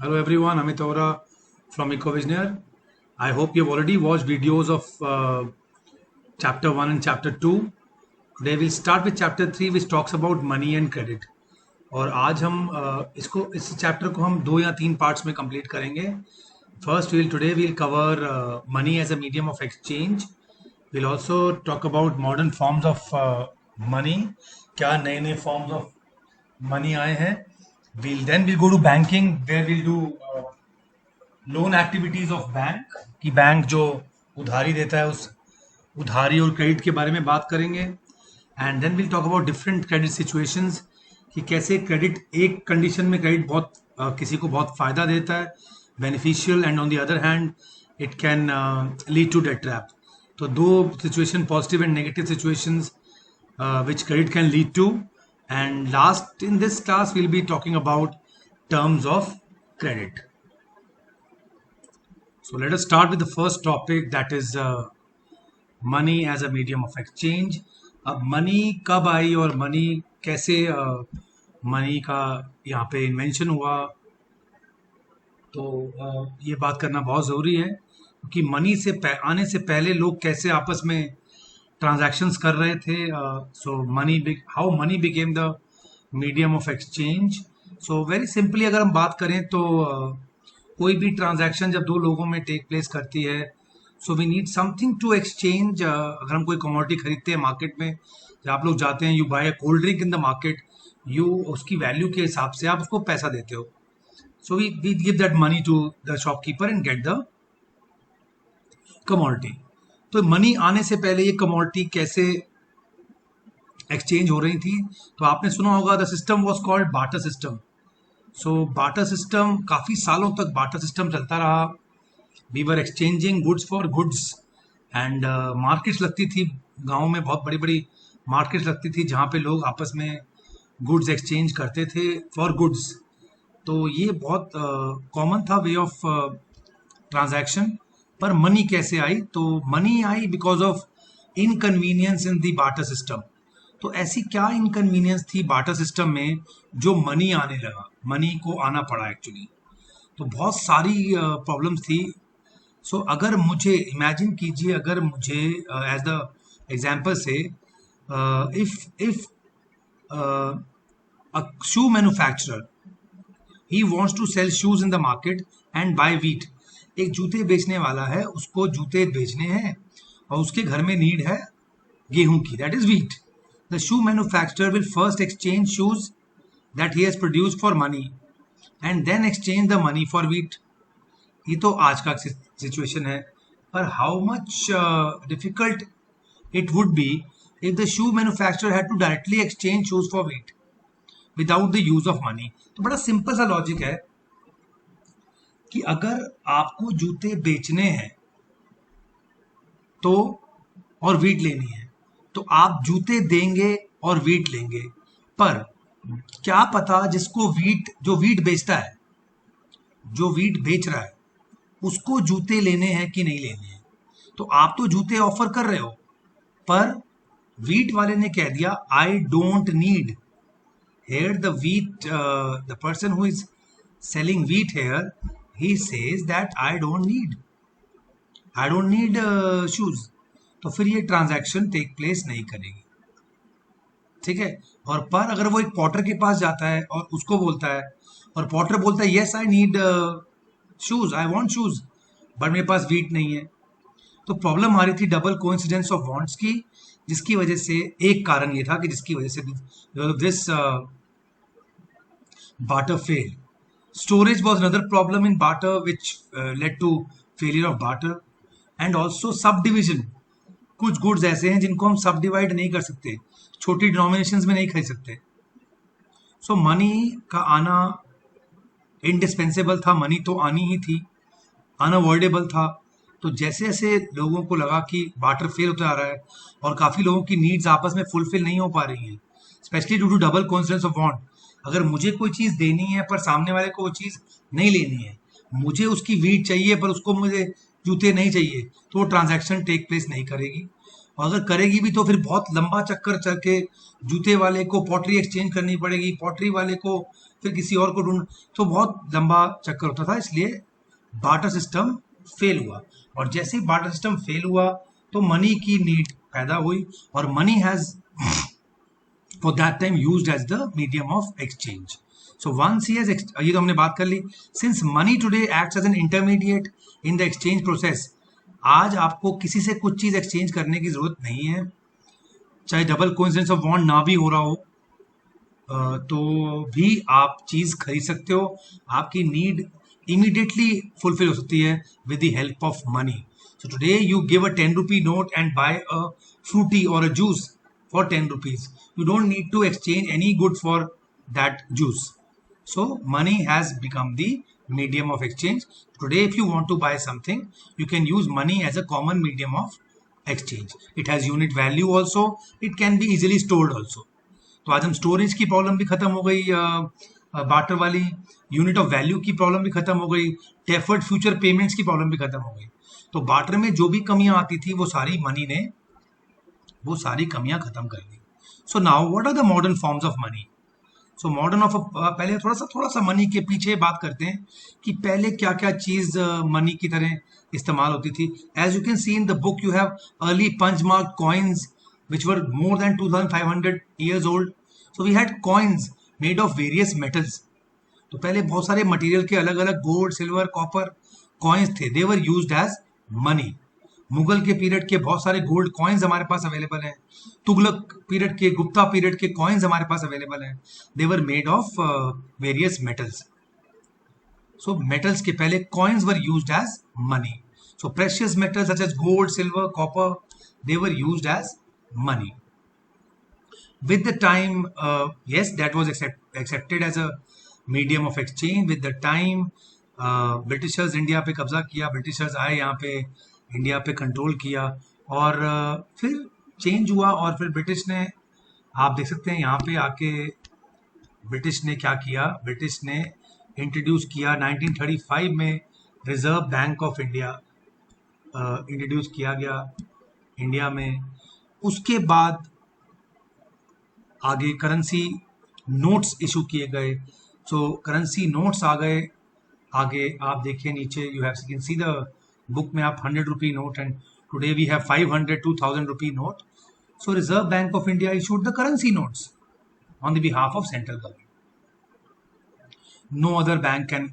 Hello everyone, Amit Ora from EcoVisionaire. I hope you've already watched videos of chapter 1 and chapter 2. Today we'll start with chapter 3 which talks about money and credit. और आज हम इस chapter को हम 2 या 3 parts में complete करेंगे. First today we'll cover money as a medium of exchange. We'll also talk about modern forms of money. क्या नए नए forms of money आए हैं. We'll go to banking where we'll do loan activities of bank कि bank जो उधारी देता है उस उधारी और क्रेडिट के बारे में बात करेंगे. And then will talk about different credit situations कि कैसे क्रेडिट एक कंडीशन में क्रेडिट बहुत किसी को बहुत फायदा देता है beneficial and on the other hand it can lead to debt trap. तो दो situation positive and negative situations which credit can lead to. And last in this class we'll be talking about terms of credit. So let us start with the first topic, that is money as a medium of exchange. अब money कब आई और money कैसे money का यहाँ पे invention हुआ, तो ये बात करना बहुत ज़रूरी है क्योंकि मनी से आने से पहले लोग कैसे आपस में ट्रांजैक्शंस कर रहे थे. So how many became the medium of exchange. So very simply अगर हम बात करें तो कोई भी ट्रांजैक्शन जब दो लोगों में टेक प्लेस करती है, so we need something to exchange. अगर हम कोई कमोडिटी खरीदते हैं मार्केट में, जब आप लोग जाते हैं, you buy a cold drink in the market, you उसकी वैल्यू के हिसाब से आप उसको पैसा देते हो. So we give that money to the shopkeeper and get the commodity. तो मनी आने से पहले ये कमोडिटी कैसे एक्सचेंज हो रही थी, तो आपने सुना होगा the system was called barter system. So barter system काफ़ी सालों तक बार्टर सिस्टम चलता रहा. We were exchanging goods for goods and markets लगती थी गाँव में, बहुत बड़ी बड़ी मार्केट्स लगती थी जहाँ पे लोग आपस में गुड्स एक्सचेंज करते थे फॉर गुड्स. तो ये बहुत कॉमन था वे ऑफ ट्रांजैक्शन. पर मनी कैसे आई, तो money I because of inconvenience in the barter system. तो ऐसी क्या इनकन्वीनियंस थी बार्टर सिस्टम में जो मनी आने लगा, मनी को आना पड़ा एक्चुअली. तो बहुत सारी प्रॉब्लम्स थी. सो अगर मुझे इमेजिन कीजिए, अगर मुझे एज द एग्जांपल से if a shoe manufacturer he wants to sell shoes in the market and buy wheat. एक जूते बेचने वाला है, उसको जूते बेचने हैं और उसके घर में नीड है गेहूं की, that is wheat. The shoe manufacturer will first exchange shoes that he has produced for money and then exchange the money for wheat. ये तो आज का सिचुएशन है. पर how much difficult it would be if the shoe manufacturer had to directly exchange shoes for wheat without the use of money. तो बड़ा simple सा logic है कि अगर आपको जूते बेचने हैं तो और वीट लेनी है, तो आप जूते देंगे और वीट लेंगे. पर क्या पता जिसको वीट, जो वीट बेचता है, जो वीट बेच रहा है, उसको जूते लेने हैं कि नहीं लेने हैं. तो आप तो जूते ऑफर कर रहे हो, पर वीट वाले ने कह दिया I don't need. Here the wheat, the person who is selling wheat here, he says that I don't need shoes. तो फिर ये ट्रांजैक्शन टेक प्लेस नहीं करेगी, ठीक है. और पर अगर वो एक पॉटर के पास जाता है और उसको बोलता है, और पॉटर बोलता है yes I need shoes, I want shoes, but मेरे पास वीट नहीं है. तो प्रॉब्लम आ रही थी डबल कोइंसिडेंस ऑफ वांट्स की, जिसकी वजह से एक कारण ये था कि जिसकी वजह से this barter fail. Storage was another problem in barter which led to failure of barter. And also sub division. कुछ गुड्स ऐसे हैं जिनको हम सब डिवाइड नहीं कर सकते, छोटी डिनोमिनेशंस में नहीं खरीद सकते. सो मनी का आना इंडिस्पेंसेबल था, मनी तो आनी ही थी, अनअवॉइडेबल था. तो जैसे जैसे लोगों को लगा कि बार्टर फेल होता जा रहा है और काफ़ी लोगों की नीड्स आपस में फुलफिल नहीं हो पा रही हैं, specially due to double coincidence of want. अगर मुझे कोई चीज़ देनी है पर सामने वाले को वो चीज़ नहीं लेनी है, मुझे उसकी वीट चाहिए पर उसको मुझे जूते नहीं चाहिए, तो वो ट्रांजैक्शन टेक प्लेस नहीं करेगी. और अगर करेगी भी तो फिर बहुत लंबा चक्कर चल के जूते वाले को पॉटरी एक्सचेंज करनी पड़ेगी, पॉटरी वाले को फिर किसी और को ढूंढ, तो बहुत लंबा चक्कर होता था, इसलिए बार्टर सिस्टम फेल हुआ। और जैसे ही बार्टर सिस्टम फेल हुआ तो मनी की नीड पैदा हुई, और money has for that time used as the medium of exchange. So once he has ये तो हमने बात कर ली। Since money today acts as an intermediate in the exchange process, आज आपको किसी से कुछ चीज एक्सचेंज करने की जरूरत नहीं है, चाहे डबल कोइंसिडेंस ऑफ बॉन्ड ना भी हो रहा हो, तो भी आप चीज खरीद सकते हो, आपकी नीड इमीडिएटली फुलफिल हो सकती है with the help of money. So today you give a 10 rupee note and buy a Frooti और a juice for 10 rupees. You don't need to exchange any good for that juice. So money has become the medium of exchange. Today, if you want to buy something, you can use money as a common medium of exchange. It has unit value also. It can be easily stored also. तो आज हम storage की problem भी खत्म हो गई, barter वाली unit of value की प्रॉब्लम भी खत्म हो गई, डेफर्ड फ्यूचर पेमेंट्स की प्रॉब्लम भी खत्म हो गई। तो बार्टर में जो भी कमियां आती थी वो सारी मनी ने वो सारी कमियां खत्म कर दी। So now what are the modern forms of money? So modern of पहले थोड़ा सा मनी के पीछे बात करते हैं कि पहले क्या क्या चीज मनी की तरह इस्तेमाल होती थी। As you can see in the book you have early punch mark coins which were more than 2500 years old. So we had coins made of various metals. तो पहले बहुत सारे मटेरियल के अलग अलग गोल्ड, सिल्वर, कॉपर कॉइन्स थे। They were used as money. Mughal के period के बहुत सारे गोल्ड कॉइन्स हमारे पास अवेलेबल हैं। तुगलक पीरियड के, गुप्ता पीरियड के कॉइन्स हमारे पास अवेलेबल हैं। They were made of various metals. So metals के पहले coins were used as money. So precious metals such as gold, silver, copper, they were used as money. With the time, yes, that was accepted as a medium of exchange. With the time, Britishers India पे कब्जा किया, Britishers आए यहाँ पे, India पे control किया, और फिर चेंज हुआ। और फिर ब्रिटिश ने, आप देख सकते हैं यहाँ पे आके ब्रिटिश ने क्या किया, ब्रिटिश ने इंट्रोड्यूस किया 1935 में reserve Bank of India introduce किया गया इंडिया में। उसके बाद आगे करेंसी नोट्स इशू किए गए। सो करेंसी नोट्स आ गए। आगे आप देखिए नीचे, you have can see the book में आप 100 rupee note, and today we have 500, 2000 rupee note. So Reserve Bank of India issued the currency notes on the behalf of central government. No other bank can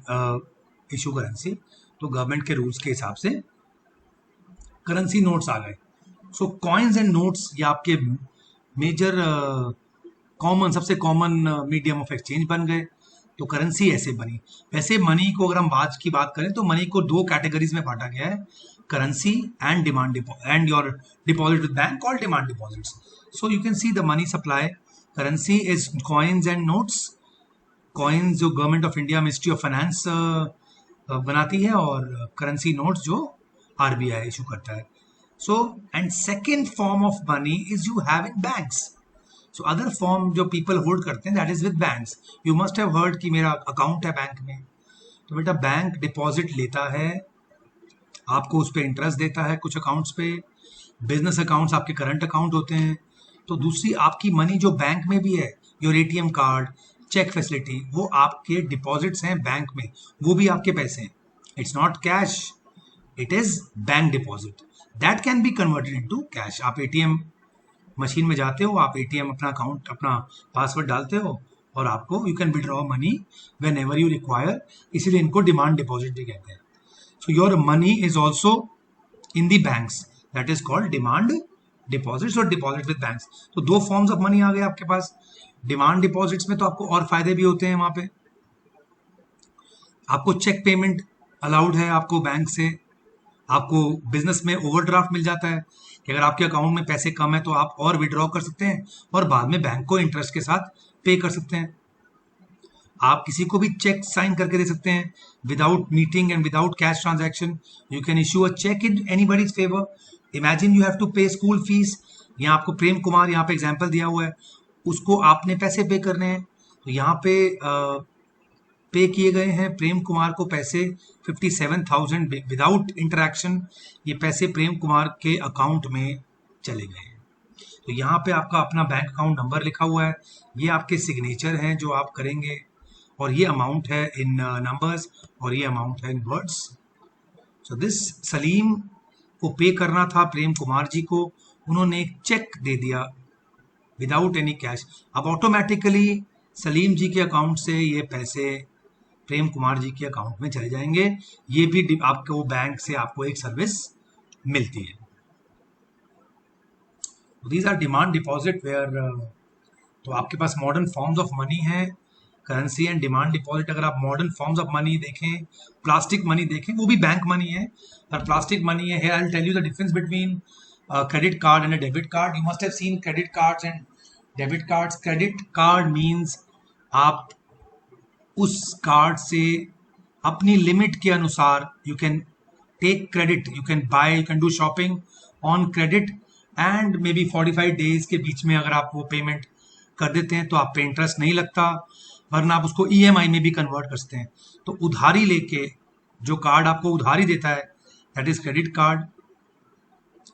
issue currency. तो government के rules के हिसाब से currency notes आ गए। सो coins and notes ये आपके major common, सबसे common medium of exchange बन गए। तो करेंसी ऐसे बनी। वैसे मनी को अगर हम आज की बात करें तो मनी को दो कैटेगरीज में बांटा गया है, currency and demand and your deposit with bank called demand deposits. So you can see the money supply. Currency is coins and notes. Coins जो government of India, ministry of finance बनाती है, और currency notes जो RBI issue करता है। So, and second form of money is you have in banks. So, other form जो people hold करते हैं, that is with banks. You must have heard कि मेरा अकाउंट है बैंक में। तो बेटा बैंक डिपॉजिट लेता है, आपको उस पर इंटरेस्ट देता है कुछ अकाउंट्स पे। बिजनेस अकाउंट्स आपके करंट अकाउंट होते हैं। तो दूसरी आपकी मनी जो बैंक में भी है, your ATM card, cheque facility, वो आपके डिपॉजिट्स हैं बैंक में, वो भी आपके पैसे हैं। It's not cash, it is bank deposit. That can be converted into cash. आप एटीएम मशीन में जाते हो, आप एटीएम अपना अकाउंट, अपना पासवर्ड डालते हो, और आपको you can withdraw money when ever you require. इसीलिए इनको डिमांड डिपॉजिट भी कहते हैं। So your money is also in the banks, that is called demand deposits और डिपॉजिट विद बैंक्स। तो दो फॉर्म्स ऑफ मनी आ गए आपके पास। डिमांड डिपॉजिट्स में तो आपको और फायदे भी होते हैं। वहां पे आपको चेक पेमेंट अलाउड है आपको बैंक से। आपको बिजनेस में ओवरड्राफ्ट मिल जाता है कि अगर आपके अकाउंट में पैसे कम है तो आप और विड्रॉ कर सकते हैं, और बाद में बैंक को इंटरेस्ट के साथ पे कर सकते हैं। आप किसी को भी चेक साइन करके दे सकते हैं without meeting and without cash transaction. You can issue a cheque in anybody's favour. Imagine you have to pay school fees. यहाँ आपको प्रेम कुमार यहाँ पे एग्जाम्पल दिया हुआ है, उसको आपने पैसे पे करने हैं। तो यहाँ पे पे किए गए हैं प्रेम कुमार को पैसे 57,000 विदाउट इंटरैक्शन। ये पैसे प्रेम कुमार के अकाउंट में चले गए हैं। तो यहाँ पे आपका अपना बैंक अकाउंट नंबर लिखा हुआ है, ये आपके सिग्नेचर हैं जो आप करेंगे, और ये अमाउंट है इन नंबर्स और ये अमाउंट है इन वर्ड्स। सो दिस सलीम को पे करना था प्रेम कुमार जी को, उन्होंने एक चेक दे दिया विदाउट एनी कैश। अब ऑटोमेटिकली सलीम जी के अकाउंट से ये पैसे प्रेम कुमार जी के अकाउंट में चले जाएंगे। ये भी आपको बैंक से आपको एक सर्विस मिलती है। These are demand deposit where, तो आपके पास मॉडर्न फॉर्म्स ऑफ मनी है, करेंसी एंड डिमांड डिपॉजिट। अगर आप मॉडर्न फॉर्म्स ऑफ मनी देखें, प्लास्टिक मनी देखें, वो भी बैंक मनी है पर प्लास्टिक मनी है। I will tell you the difference between credit card and a debit card. You must have seen credit cards and debit cards. Credit card means आप उस card से अपनी लिमिट के अनुसार you can take credit, you can buy, you can do shopping on credit and may be 45 days के बीच में अगर आप वो पेमेंट कर देते हैं तो आप पे इंटरेस्ट नहीं लगता, वरना आप उसको ईएमआई में भी कन्वर्ट कर सकते हैं। तो उधारी लेके जो कार्ड आपको उधारी देता है that is credit card.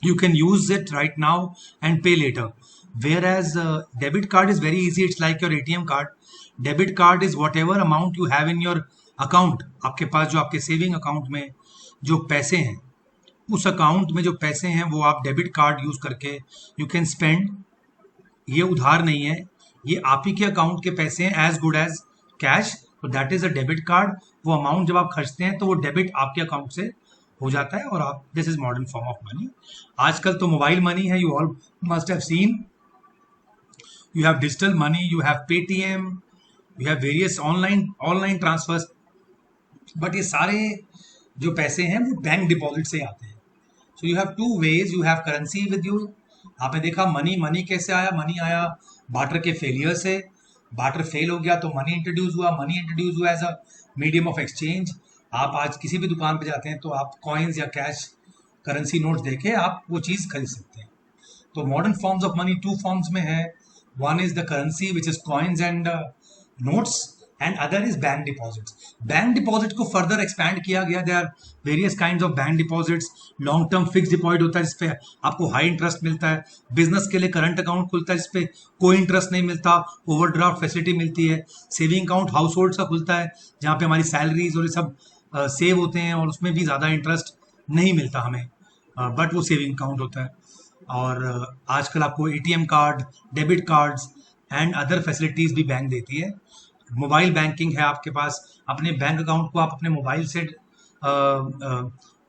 You can use it right now and pay later. Whereas debit card is very easy. It's like your ATM card. Debit card is whatever amount you have in your account. आपके पास जो आपके saving account में जो पैसे हैं, उस account में जो पैसे हैं वो आप डेबिट कार्ड यूज करके यू कैन स्पेंड। ये उधार नहीं है, ये आप ही के अकाउंट के पैसे हैं, एज गुड एज कैश। तो that is a debit card. वो अमाउंट जब आप खर्चते हैं तो वो डेबिट आपके अकाउंट से हो जाता है और आप, this is modern form of money. आजकल तो मोबाइल मनी है, you all must have seen, you have digital money, you have Paytm, you have various online transfers. But ये सारे जो पैसे हैं वो बैंक डिपॉजिट से आते हैं। So you have two ways, you have currency with you. आपने देखा मनी कैसे आया? मनी आया बार्टर के फेलियर से। बार्टर फेल हो गया तो मनी इंट्रोड्यूस हुआ as a medium of exchange. आप आज किसी भी दुकान पे जाते हैं तो आप कॉइन्स या कैश करेंसी नोट्स देके आप वो चीज़ खरीद सकते हैं। तो modern forms of money two forms में है। One is the currency which is coins and notes and other is bank deposits. Bank deposit को फर्दर एक्सपैंड किया गया। There are various kinds of bank deposits. Long term fix deposit होता है जिसपे आपको high interest मिलता है। Business के लिए करंट अकाउंट खुलता है जिसपे कोई इंटरेस्ट नहीं मिलता, ओवरड्राफ्ट फैसिलिटी मिलती है। सेविंग अकाउंट हाउस होल्ड का खुलता है जहाँ पे हमारी सैलरीज और ये सब सेव होते हैं और उसमें भी ज़्यादा इंटरेस्ट नहीं मिलता हमें, बट वो सेविंग अकाउंट होता है। और आजकल आपको ATM card, debit cards and other facilities भी बैंक देती है। मोबाइल बैंकिंग है आपके पास, अपने बैंक अकाउंट को आप अपने मोबाइल से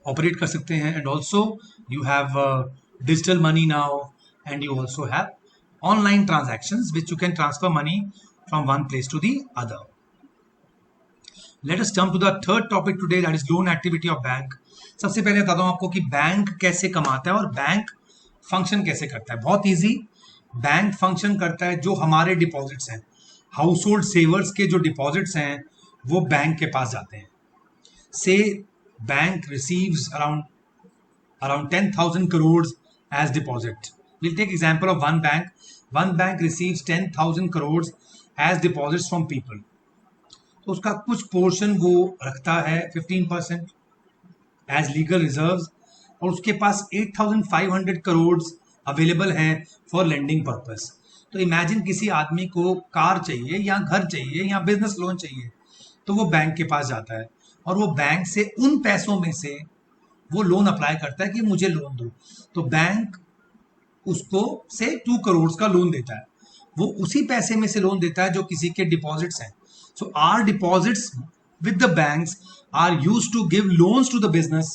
ऑपरेट कर सकते हैं। And also you have digital money now and you also have online transactions which you can transfer money from one place to the other. Let us jump to the third topic today, that is loan activity of bank. सबसे पहले बताता हूँ आपको कि bank कैसे कमाता है और बैंक फंक्शन कैसे करता है। बहुत इजी, बैंक फंक्शन करता है जो हमारे डिपॉजिट्स हैं, हाउस होल्ड सेवर्स के जो डिपॉजिट्स हैं वो बैंक के पास जाते हैं। से bank receives around 10,000 crores as deposit. We'll take example of one bank. One bank receives 10,000 crores as deposits from people. तो उसका कुछ पोर्शन वो रखता है 15% एज लीगल रिजर्व्स और उसके पास 8,500 करोड़ अवेलेबल हैं फॉर लेंडिंग पर्पस। तो इमेजिन किसी आदमी को कार चाहिए या घर चाहिए या बिजनेस लोन चाहिए तो वो बैंक के पास जाता है और वो बैंक से उन पैसों में से वो लोन अप्लाई करता है कि मुझे लोन दो। तो बैंक उसको से 2 करोड़ का लोन देता है, वो उसी पैसे में से लोन देता है जो किसी के डिपॉजिट्स हैं। So our deposits with the banks are used to give loans to the business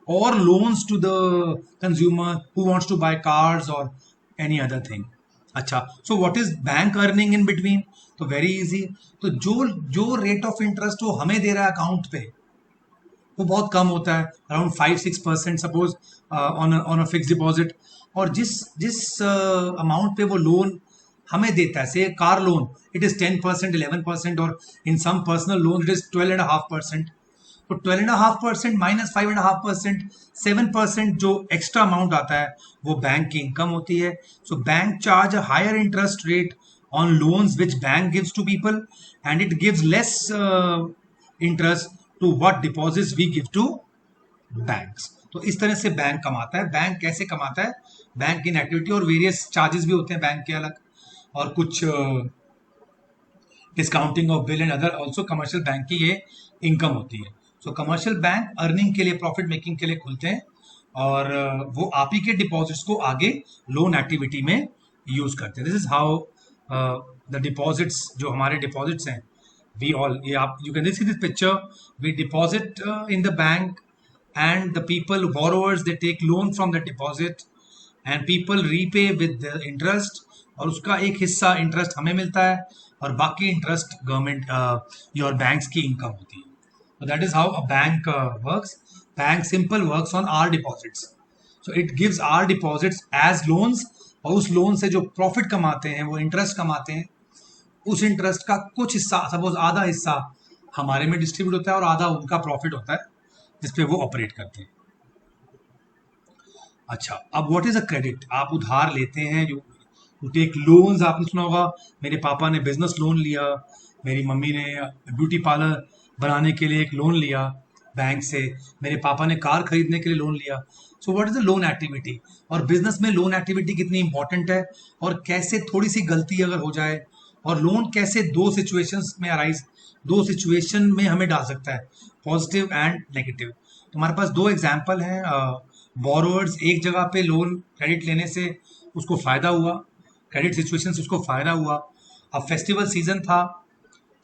or loans to the consumer who wants to buy cars or any other thing. अच्छा, so what is bank earning in between? तो very easy, तो जो rate of interest वो हमें दे रहा है account पे वो बहुत कम होता है, around 5-6% suppose on a fixed deposit। और जिस अमाउंट पे वो लोन हमें देता है, से कार लोन इट इज 10%, 11% और in some personal loan it is 12.5%। तो 12.5% माइनस 5.5%, 7% जो एक्स्ट्रा अमाउंट आता है वो बैंक की इनकम होती है। So bank charge a higher interest rate on loans which bank gives to people and it gives less interest to what deposits we give to banks. तो इस तरह से बैंक कमाता है। बैंक कैसे कमाता है? बैंक इन एक्टिविटी और वेरियस चार्जेस भी होते हैं बैंक के अलग, और कुछ discounting of bill and other also commercial bank की ये इनकम होती है. सो कमर्शियल बैंक अर्निंग के लिए, प्रॉफिट मेकिंग के लिए खुलते हैं और वो आप ही के डिपॉजिट्स को आगे लोन एक्टिविटी में यूज करते हैं. This is how the deposits, जो हमारे डिपॉजिट्स हैं, वी ऑल, ये आप you can see this picture, we deposit in the bank and the people borrowers they take loan from the deposit and people repay with the interest, और उसका एक हिस्सा interest हमें मिलता है और बाकी इंटरेस्ट गवर्नमेंट योर बैंक्स की इनकम होती है. So that is how a bank works. Bank simple works on our deposits. So it gives our deposits as loans, और उस लोन से जो प्रॉफिट कमाते हैं, वो इंटरेस्ट कमाते हैं, उस इंटरेस्ट का कुछ हिस्सा, सपोज आधा हिस्सा हमारे में डिस्ट्रीब्यूट होता है और आधा उनका प्रॉफिट होता है जिसपे वो ऑपरेट करते हैं. अच्छा, अब व्हाट इज अ क्रेडिट? आप उधार लेते हैं, यू टेक लोन्स. आपने सुना होगा मेरे पापा ने बिजनेस लोन लिया, मेरी मम्मी ने ब्यूटी पार्लर बनाने के लिए एक लोन लिया बैंक से, मेरे पापा ने कार खरीदने के लिए लोन लिया. So what is the loan activity? और बिजनेस में लोन एक्टिविटी कितनी इंपॉर्टेंट है, और कैसे थोड़ी सी गलती अगर हो जाए, और लोन कैसे दो सिचुएशंस में अराइज, दो सिचुएशन में हमें डाल सकता है, पॉजिटिव एंड नेगेटिव. तो हमारे पास दो एग्जाम्पल हैं. बोरोवर्स एक जगह पे लोन क्रेडिट लेने से उसको फायदा हुआ, क्रेडिट सिचुएशन से उसको फायदा हुआ. अब फेस्टिवल सीजन था,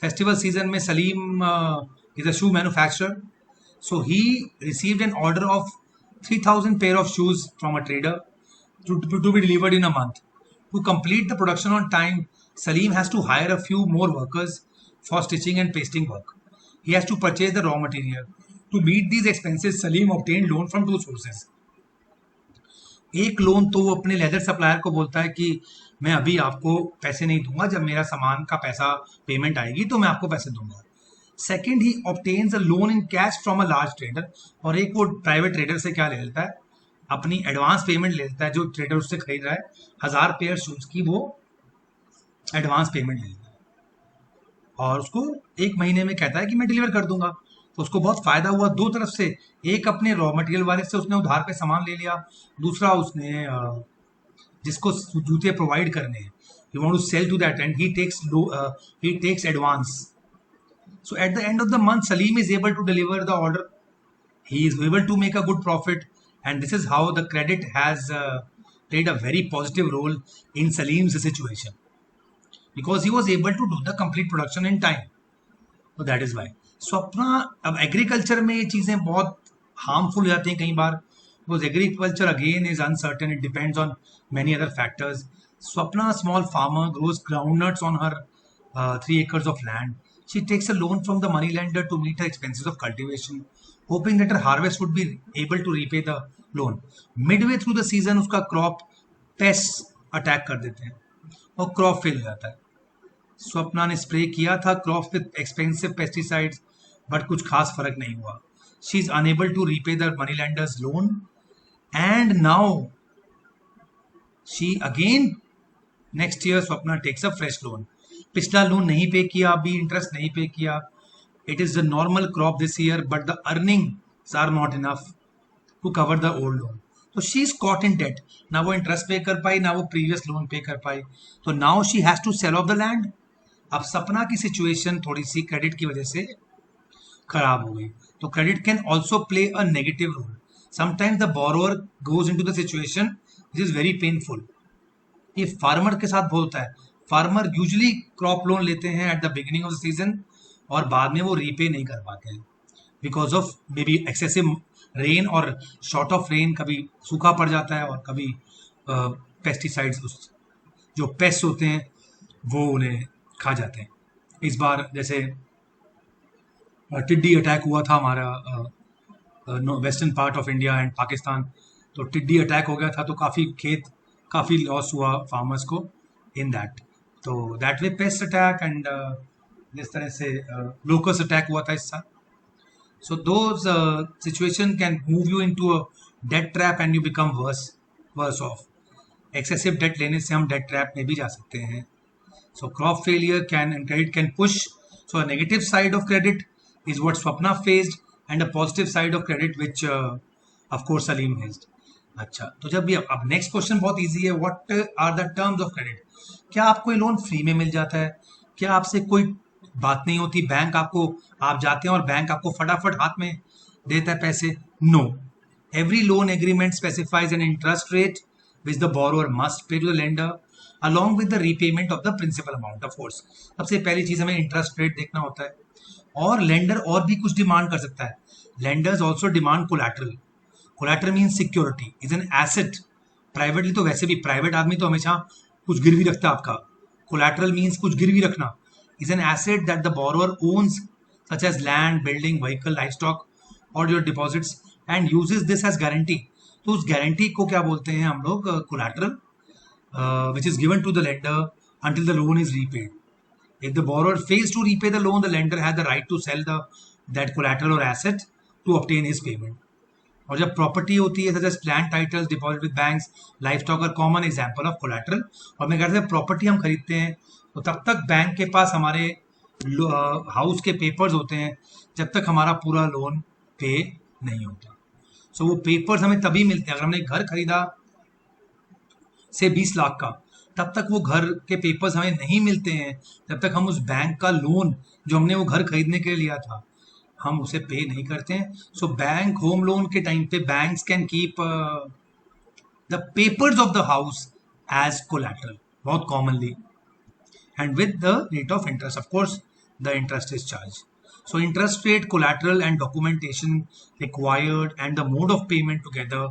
फेस्टिवल सीजन में Salim is a shoe manufacturer, so he received an order of 3000 pair of shoes from a trader to be delivered in a month. To complete the production on time, Salim has to hire a few more workers for stitching and pasting work. He has to purchase the raw material. To meet these expenses, Salim obtained loan from two sources. एक loan तो वो अपने leather supplier को बोलता है कि मैं अभी आपको पैसे नहीं दूंगा, जब मेरा सामान का पैसा पेमेंट आएगी तो मैं आपको पैसे दूंगा. Second, he obtains a loan in cash from a large trader. और एक वो प्राइवेट ट्रेडर से क्या ले लेता है, अपनी एडवांस पेमेंट ले लेता है. जो ट्रेडर उससे खरीद रहा है 1000 पेयर शूज की, वो एडवांस पेमेंट ले लेता है और उसको एक महीने में कहता है कि मैं डिलीवर कर दूंगा. तो उसको बहुत फायदा हुआ दो तरफ से. एक अपने रॉ मटेरियल वाले से उसने उधार पे सामान ले लिया, दूसरा उसने जिसको जूते प्रोवाइड करने हैं, he want to sell to that and he takes advance. So at the end of the month, Salim is able to deliver the order. He is able to make a good profit, and this is how the credit has played a very positive role in Salim's situation, because he was able to do the complete production in time. So that is why. Swapna, अब agriculture में ये चीज़ें बहुत harmful हो जाती हैं कई बार, because agriculture again is uncertain, it depends on many other factors. Swapna, small farmer, grows groundnuts on her 3 acres of land. She takes a loan from the moneylender to meet her expenses of cultivation, hoping that her harvest would be able to repay the loan. Midway through the season, उसका crop paste attack कर देते हैं और crop fail हो जाता है. स्वप्ना ने spray किया था crop with expensive pesticides, but कुछ खास फर्क नहीं हुआ. She is unable to repay the money lenders loan, and now she again next year Swapna takes a fresh loan. पिछला लोन नहीं पे किया, अभी इंटरेस्ट नहीं पे किया. It is the normal crop this year, but the earnings are not enough to cover the old loan. तो she is caught in debt. ना वो interest पे कर पाई, ना वो प्रीवियस लोन पे कर पाई. तो now she has to sell off the land. अब सपना की सिचुएशन थोड़ी सी क्रेडिट की वजह से खराब हो गई. तो credit can also play a negative role. Sometimes the borrower goes into the situation which is very painful. ये फार्मर के साथ बहुत होता है. फार्मर यूजुअली क्रॉप लोन लेते हैं at the beginning of the season और बाद में वो रीपे नहीं कर पाते हैं because of may be excessive rain और शॉर्ट ऑफ रेन. कभी सूखा पड़ जाता है और कभी पेस्टिसाइड्स, जो पेस्ट होते हैं वो उन्हें खा जाते हैं. इस बार जैसे टिड्डी अटैक हुआ था हमारा western part of India and Pakistan. तो टिड्डी अटैक हो गया था, तो काफ़ी लॉस हुआ फार्मर्स को इन दैट. तो that way pest attack and जिस तरह से लोकस अटैक हुआ था इस साल. So those situation can move you into a debt trap and you become worse off. Excessive debt लेने से हम डेट ट्रैप में भी जा सकते हैं. So crop failure and credit can push. So a negative side of credit is what Swapna faced, and a positive side of credit which of course Salim faced. अच्छा, तो जब ये अब नेक्स्ट क्वेश्चन बहुत इजी है. What are the terms of credit? क्या आपको ये लोन फ्री में मिल जाता है? क्या आपसे कोई बात नहीं होती? बैंक आपको, आप जाते हैं और बैंक आपको फटाफट हाथ में देता है पैसे? No. Every loan agreement specifies an interest rate which the borrower must pay to the lender along with the repayment of the principal amount. Of course, सबसे पहली चीज हमें इंटरेस्ट रेट देखना होता है. और लेंडर और भी कुछ डिमांड कर सकता है. Lenders also demand collateral. Collateral means security, is an asset. Privately तो वैसे भी प्राइवेट आदमी तो हमेशा कुछ गिरवी रखता है आपका. कोलैटरल मीन्स कुछ गिरवी रखना. Is an asset that the borrower owns such as land, building, vehicle, livestock और your deposits and uses this as guarantee. तो उस गारंटी को क्या बोलते हैं हम लोग? Collateral, which is given to the lender until the loan is repaid. If the borrower fails to repay the loan, the lender has the right to sell that collateral or asset to obtain his payment. और जब property होती है, such as land titles, deposit with banks, livestock are common example of collateral. और मैं कहते हैं property हम खरीदते हैं तो तब तक बैंक के पास हमारे हाउस के पेपर्स होते हैं जब तक हमारा पूरा लोन पे नहीं होता. सो वो पेपर्स हमें तभी मिलते हैं. अगर हमने घर खरीदा से 20 लाख का, तब तक वो घर के पेपर्स हमें नहीं मिलते हैं जब तक हम उस बैंक का लोन जो हमने वो घर खरीदने के लिए लिया था हम उसे पे नहीं करते हैं. सो बैंक होम लोन के टाइम पे banks can keep the papers of the house as collateral बहुत commonly, and with the rate of interest. Of course the interest is charge. So interest rate, collateral and documentation required and the mode of payment together,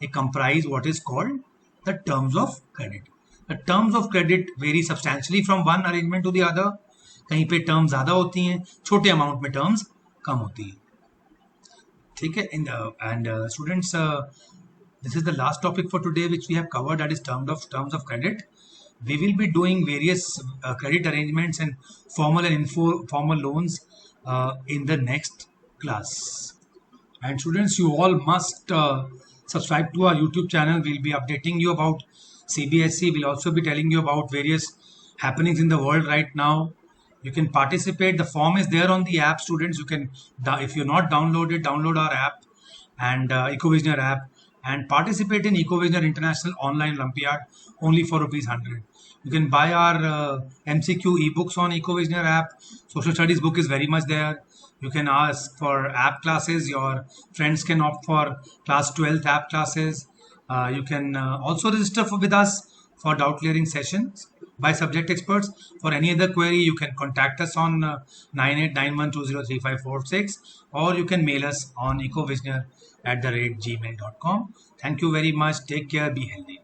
they comprise what is called the terms of credit. The terms of credit vary substantially from one arrangement to the other. कहीं पे terms ज़्यादा होती हैं, छोटे amount में terms कम होती हैं. ठीक है. And students, this is the last topic for today which we have covered, that is terms of credit. We will be doing various credit arrangements and formal and informal loans in the next class. And students, you all must subscribe to our YouTube channel. We'll be updating you about CBSE. We'll also be telling you about various happenings in the world right now. You can participate. The form is there on the app, students. You can, if you're not downloaded, download our app and EcoVisioner app and participate in EcoVisioner International Online Olympiad only for ₹100. You can buy our MCQ ebooks on EcoVisioner app. Social studies book is very much there. You can ask for app classes. Your friends can opt for class 12th app classes. You can also register with us for doubt clearing sessions by subject experts. For any other query, you can contact us on 9891203546 or you can mail us on ecovisioner@gmail.com. Thank you very much. Take care. Be healthy.